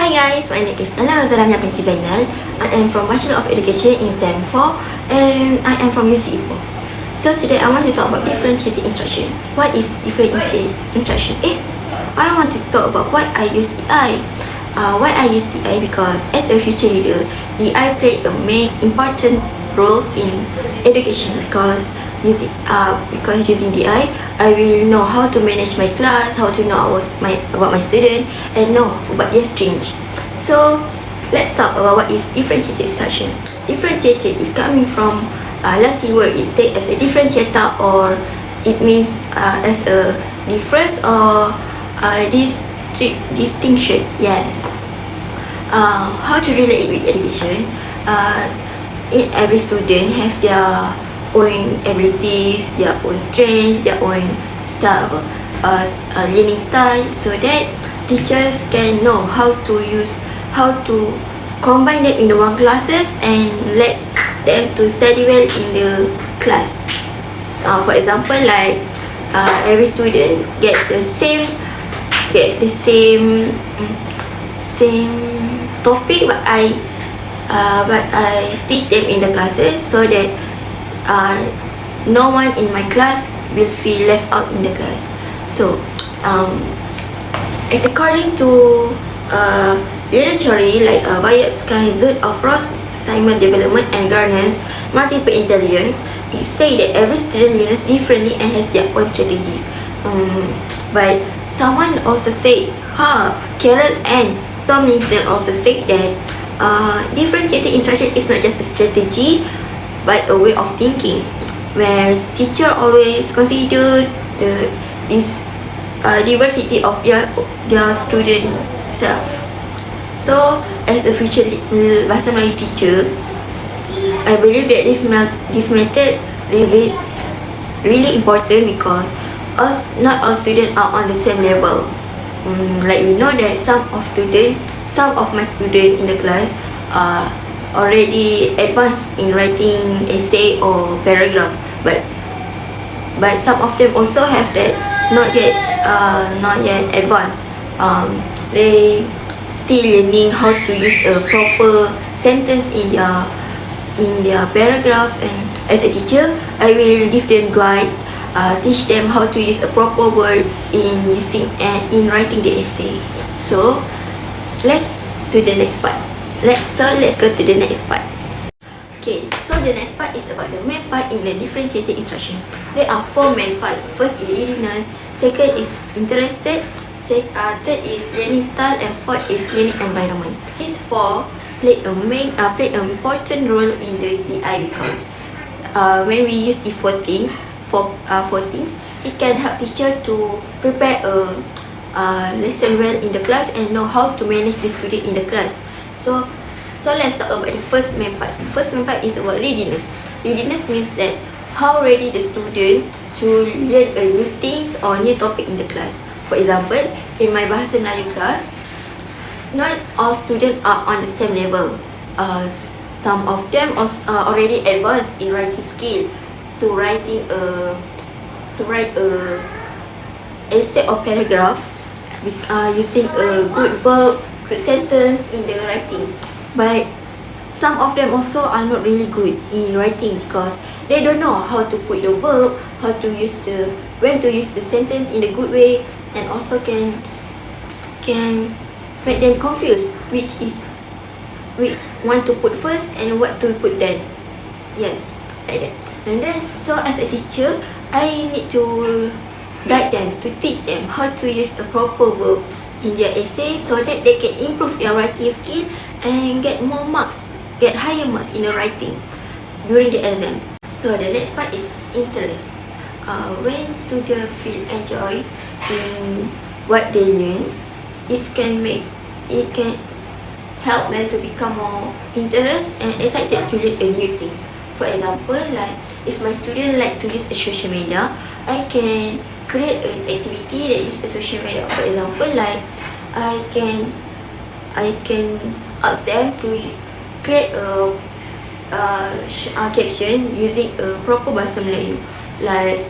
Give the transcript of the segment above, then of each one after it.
Hi guys, my name is Nana Rosalamia binti Zainal. I am from Bachelor of Education in SEM 4 and I am from UC Ipoh. So today I want to talk about differentiated instruction. What is differentiated instruction? I want to talk about why I use DI. Why I use DI because as a future leader, DI play a main important roles in education because using DI, I will know how to manage my class, how to know about my student, and know about their streams. So let's talk about what is differentiated instruction. Differentiated is coming from Latin word. It says as a differentiator, or it means as a difference or distinction. Yes. How to relate it with education? Every student have their own abilities, their own strengths, their own style, learning style, so that teachers can know how to combine them in the one classes and let them to study well in the class. For example, like every student get the same topic, but I teach them in the classes so that no one in my class will feel left out in the class. So according to theory like Vygotsky Zone of Ross Assignment Development and Governance Multiple Intelligence, it say that every student learns differently and has their own strategies. But someone also said, Carol and Tomlinson also said that differentiated instruction is not just a strategy but a way of thinking, where teacher always consider this diversity of their student self. So as a future Bahasa Melayu teacher, I believe that this method really important because not all students are on the same level. Like we know that some of my students in the class are already advanced in writing essay or paragraph, but some of them also have that not yet advanced. They still learning how to use a proper sentence in their paragraph, and as a teacher I will give them guide, teach them how to use a proper word in writing the essay. So let's to the next part. Let's go to the next part. Okay, so the next part is about the main part in the differentiated instruction. There are 4 main parts. First is readiness, second is interested, third is learning style, and fourth is learning environment. These 4 play an important role in the DI because when we use the 4 things, it can help teacher to prepare a lesson well in the class and know how to manage the student in the class. So let's talk about the first main part. The first main part is about readiness. Readiness means that how ready the student to learn a new things or new topic in the class. For example, in my Bahasa Melayu class, not all students are on the same level. Some of them are already advanced in writing skill, to write a essay or paragraph using a good verb, good sentence in the writing. But some of them also are not really good in writing because they don't know how to put the verb, when to use the sentence in a good way, and also can make them confused which one to put first and what to put then. Yes, like that. And then so as a teacher, I need to guide them, to teach them how to use the proper verb in their essay so that they can improve their writing skill and get higher marks in the writing during the exam. So the next part is interest. When students feel enjoy in what they learn, it can help them to become more interested and excited to learn new things. For example, like if my student like to use a social media, I can create an activity that uses social media. For example, like I can ask them to create a caption using a proper Bahasa Melayu. Like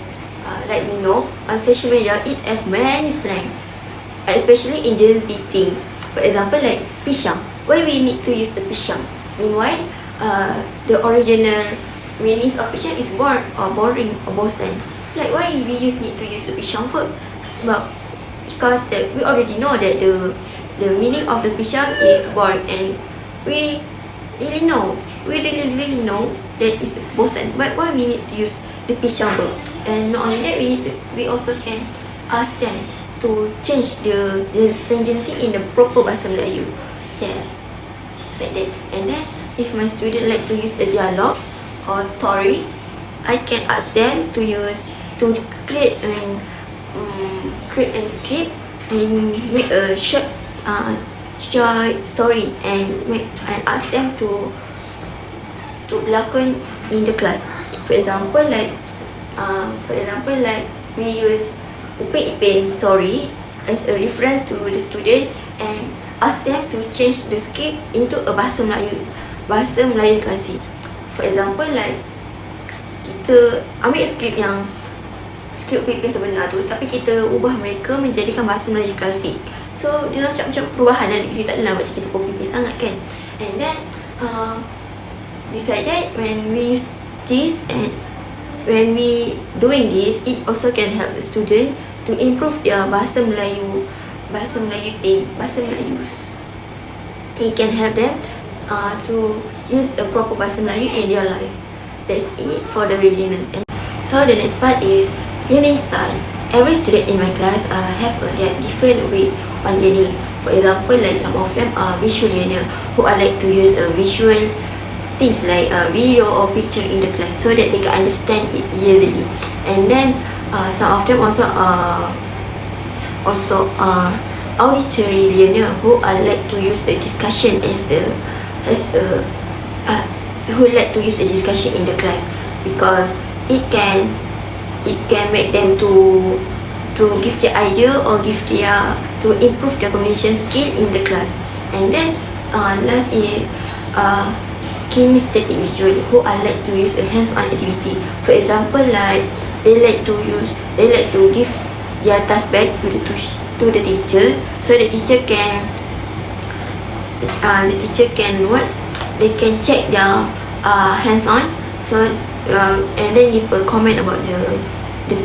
we know, on social media it have many slang, especially in Gen Z things. For example, like pisang. Why we need to use the pisang? Meanwhile, the original meanings of pisang is bored or boring or bosan. Like why we need to use the pisang food? Sebab because that we already know that the meaning of the pisang is boring, and we really know that is bosan. But why we need to use the pisang food? And not only that, we also can ask them to change the stringency in the proper bahasa Melayu. Yeah, like that. And then if my student like to use a dialogue or story, I can ask them to create a script and make a short story and ask them to berlakon in the class. For example, like we use Upin Ipin story as a reference to the student and ask them to change the script into a bahasa Melayu klasik. For example, like kita ambil skrip Upin Ipin sebenar tu, tapi kita ubah mereka menjadikan bahasa Melayu klasik. So dia macam perubahan lah, kita tak nak macam kita copy paste sangat kan. And then besides that, when we use this and when we doing this, it also can help the student to improve their bahasa Melayu. It can help them to use a proper bahasa Melayu in their life. That's it for the readiness. And so the next part is learning style. Every student in my class have their different way on learning. For example, like some of them are visual learner who are like to use visual things like video or picture in the class so that they can understand it easily. And then some of them also are auditory learner who are like to use a discussion who like to use a discussion in the class, because it can make them to give their idea or to improve their communication skill in the class. And then last is kinesthetic visual who are like to use a hands-on activity. For example, like they like to give their task back to the teacher, so the teacher can they can check their hands-on, so and then give a comment about the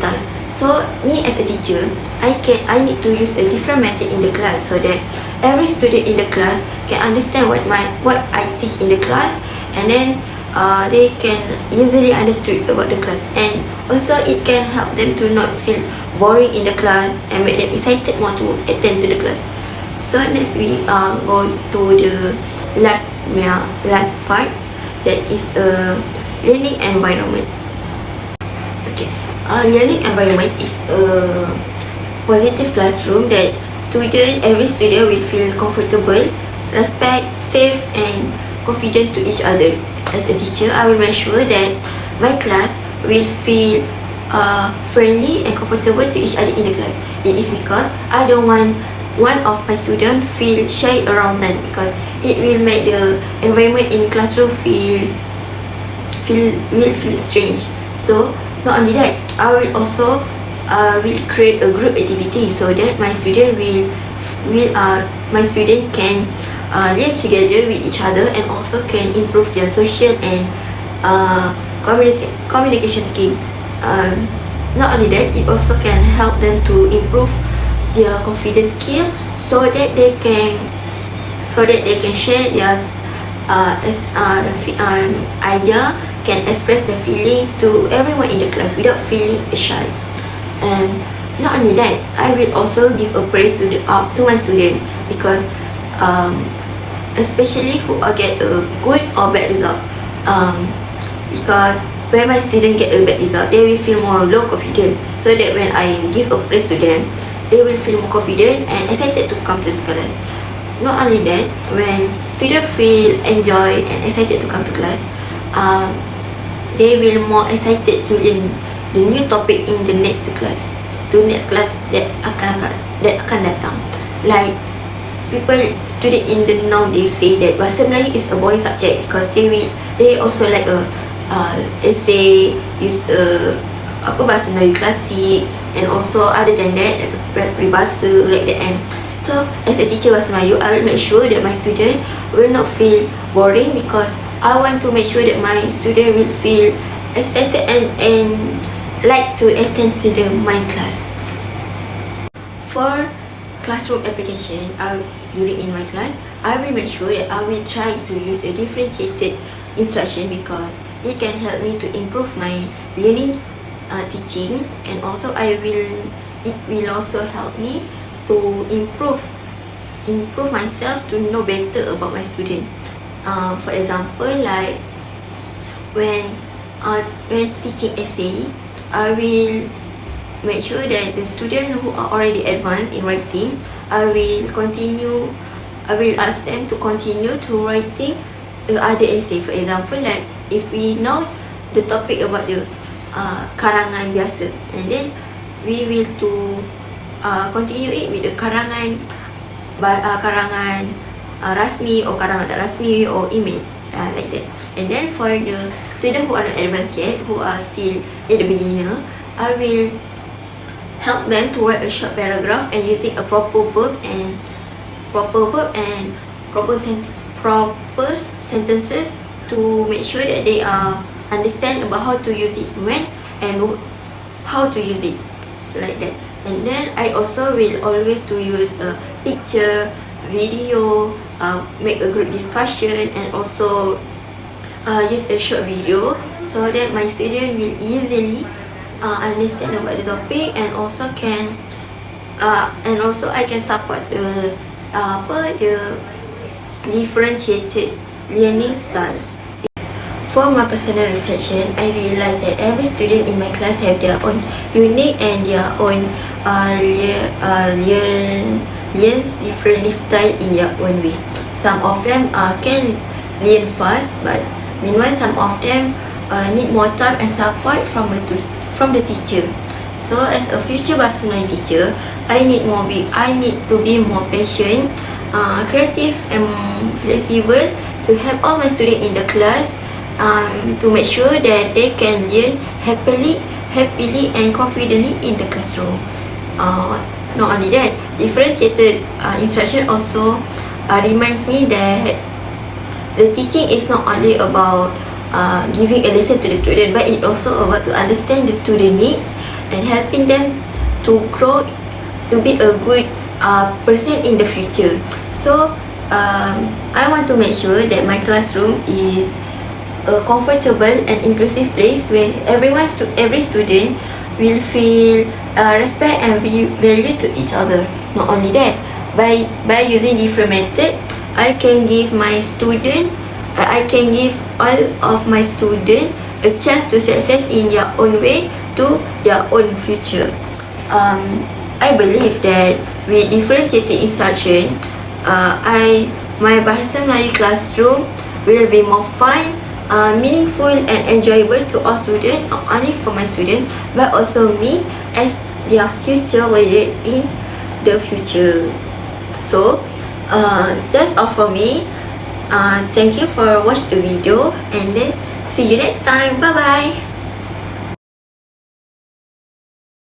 task. So me as a teacher, I need to use a different method in the class so that every student in the class can understand what I teach in the class, and then they can easily understood about the class, and also it can help them to not feel boring in the class and make them excited more to attend to the class. So next we go to the last part, that is learning environment. Okay, learning environment is a positive classroom that every student will feel comfortable, respect, safe and confident to each other. As a teacher, I will make sure that my class will feel friendly and comfortable to each other in the class. It is because I don't want one of my students feel shy around them, because it will make the environment in classroom feel strange. So not only that, I will also will create a group activity so that my student can learn together with each other and also can improve their social and communication skill. Not only that, it also can help them to improve their confidence skill so that they can share their idea, can express their feelings to everyone in the class without feeling shy. And not only that, I will also give a praise to my student, because especially who get a good or bad result, because when my student get a bad result, they will feel more low confident, so that when I give a praise to them, they will feel more confident and excited to come to the class. Not only that, when students feel enjoy and excited to come to class, they will more excited to learn the new topic in the next class that akan datang. Like student in the nowadays say that bahasa Melayu is a boring subject because they also like essay, use bahasa Melayu klasik, and also other than that as a peribahasa like that. And So as a teacher Bahasa Melayu, I will make sure that my student will not feel boring, because I want to make sure that my student will feel excited and like to attend to my class. For classroom application, during in my class, I will make sure that I will try to use a differentiated instruction, because it can help me to improve my learning, teaching, and also it will also help me to improve myself to know better about my student. For example, like when teaching essay, I will make sure that the students who are already advanced in writing, I will ask them to continue to writing the other essay. For example, like if we know the topic about the karangan biasa, and then we will to continue it with the karangan rasmi or karangan tak rasmi or email, like that. And then for the students who are not advanced yet, who are still at the beginner, I will help them to write a short paragraph and using a proper verb and proper sentences, to make sure that they understand about how to use it, when and how to use it, like that. And then I also will always to use a picture, video, make a group discussion, and also use a short video, so that my student will easily understand about the topic, and also I can support the differentiated learning styles. For my personal reflection, I realized that every student in my class have their own unique and their own learns differently style in their own way. Some of them can learn fast, but meanwhile some of them need more time and support from the teacher. So as a future Bahasa Melayu teacher, I need to be more patient, creative and flexible to help all my students in the class, to make sure that they can learn happily and confidently in the classroom. Not only that, differentiated instruction also reminds me that the teaching is not only about giving a lesson to the student, but it also about to understand the student needs and helping them to grow to be a good person in the future. So I want to make sure that my classroom is a comfortable and inclusive place where every student will feel respect and value to each other. Not only that, by using different method, I can give all of my students a chance to success in their own way to their own future. I believe that with differentiated instruction, my Bahasa Melayu classroom will be more fun, meaningful and enjoyable to all students, not only for my students but also me as their future leader in the future. So that's all for me. Thank you for watching the video, and then see you next time. Bye bye.